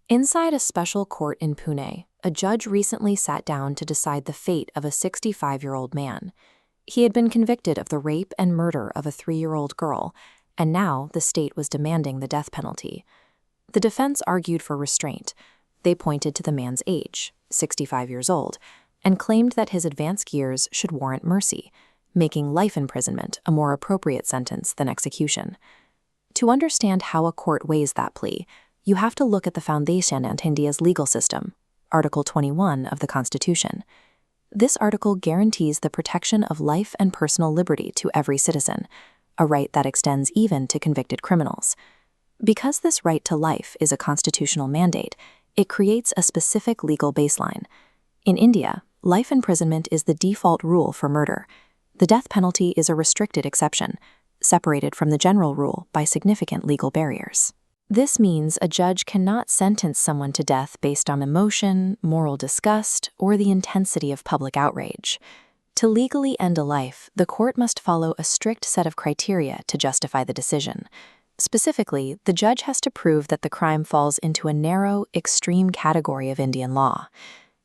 Inside a special court in Pune, a judge recently sat down to decide the fate of a 65-year-old man. He had been convicted of the rape and murder of a 3-year-old girl, and now the state was demanding the death penalty. The defense argued for restraint. They pointed to the man's age, 65 years old, and claimed that his advanced years should warrant mercy, making life imprisonment a more appropriate sentence than execution. To understand how a court weighs that plea, you have to look at the foundation of India's legal system, Article 21 of the Constitution. This article guarantees the protection of life and personal liberty to every citizen, a right that extends even to convicted criminals. Because this right to life is a constitutional mandate, it creates a specific legal baseline. In India, life imprisonment is the default rule for murder. The death penalty is a restricted exception, separated from the general rule by significant legal barriers. This means a judge cannot sentence someone to death based on emotion, moral disgust, or the intensity of public outrage. To legally end a life, the court must follow a strict set of criteria to justify the decision. Specifically, the judge has to prove that the crime falls into a narrow, extreme category of Indian law.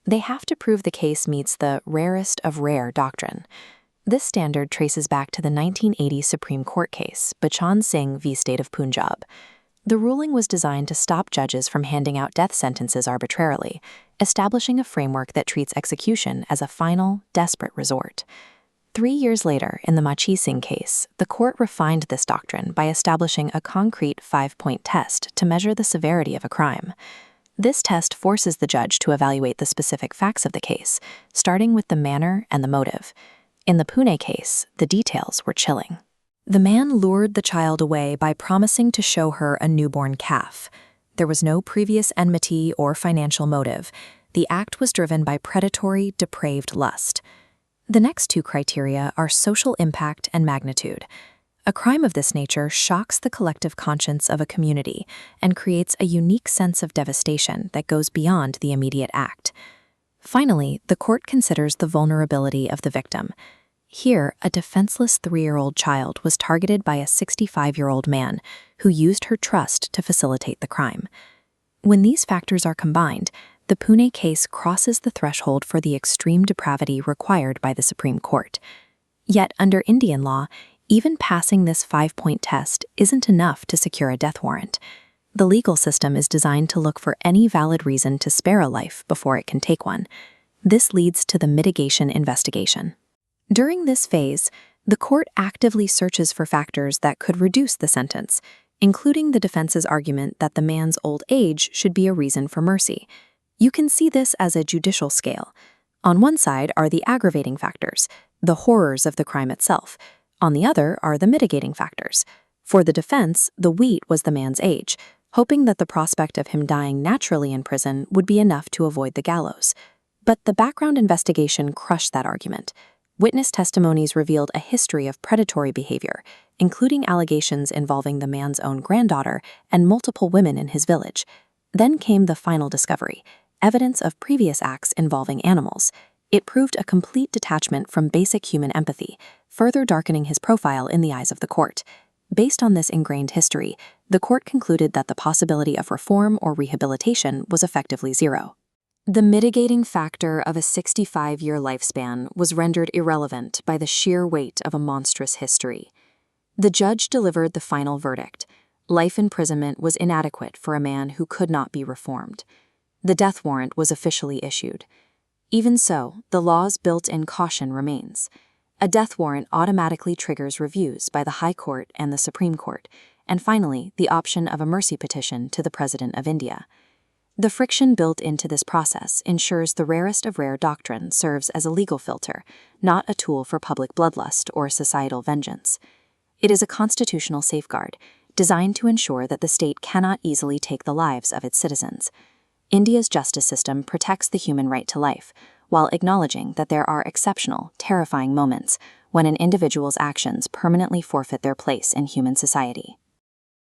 They have to prove the case meets the rarest of rare doctrine. This standard traces back to the 1980 Supreme Court case, Bachan Singh v. State of Punjab. The ruling was designed to stop judges from handing out death sentences arbitrarily, establishing a framework that treats execution as a final, desperate resort. 3 years later, in the Machi Singh case, the court refined this doctrine by establishing a concrete 5-point test to measure the severity of a crime. This test forces the judge to evaluate the specific facts of the case, starting with the manner and the motive. In the Pune case, the details were chilling. The man lured the child away by promising to show her a newborn calf. There was no previous enmity or financial motive. The act was driven by predatory, depraved lust. The next two criteria are social impact and magnitude. A crime of this nature shocks the collective conscience of a community and creates a unique sense of devastation that goes beyond the immediate act. Finally, the court considers the vulnerability of the victim. Here, a defenseless 3-year-old child was targeted by a 65-year-old man who used her trust to facilitate the crime. When these factors are combined, the Pune case crosses the threshold for the extreme depravity required by the Supreme Court. Yet, under Indian law, even passing this 5-point test isn't enough to secure a death warrant. The legal system is designed to look for any valid reason to spare a life before it can take one. This leads to the mitigation investigation. During this phase, the court actively searches for factors that could reduce the sentence, including the defense's argument that the man's old age should be a reason for mercy. You can see this as a judicial scale. On one side are the aggravating factors, the horrors of the crime itself. On the other are the mitigating factors. For the defense, the weight was the man's age, hoping that the prospect of him dying naturally in prison would be enough to avoid the gallows. But the background investigation crushed that argument. Witness testimonies revealed a history of predatory behavior, including allegations involving the man's own granddaughter and multiple women in his village. Then came the final discovery, evidence of previous acts involving animals. It proved a complete detachment from basic human empathy, further darkening his profile in the eyes of the court. Based on this ingrained history, the court concluded that the possibility of reform or rehabilitation was effectively zero. The mitigating factor of a 65-year lifespan was rendered irrelevant by the sheer weight of a monstrous history. The judge delivered the final verdict. Life imprisonment was inadequate for a man who could not be reformed. The death warrant was officially issued. Even so, the law's built-in caution remains. A death warrant automatically triggers reviews by the High Court and the Supreme Court, and finally, the option of a mercy petition to the President of India. The friction built into this process ensures the rarest of rare doctrine serves as a legal filter, not a tool for public bloodlust or societal vengeance. It is a constitutional safeguard, designed to ensure that the state cannot easily take the lives of its citizens. India's justice system protects the human right to life, while acknowledging that there are exceptional, terrifying moments when an individual's actions permanently forfeit their place in human society.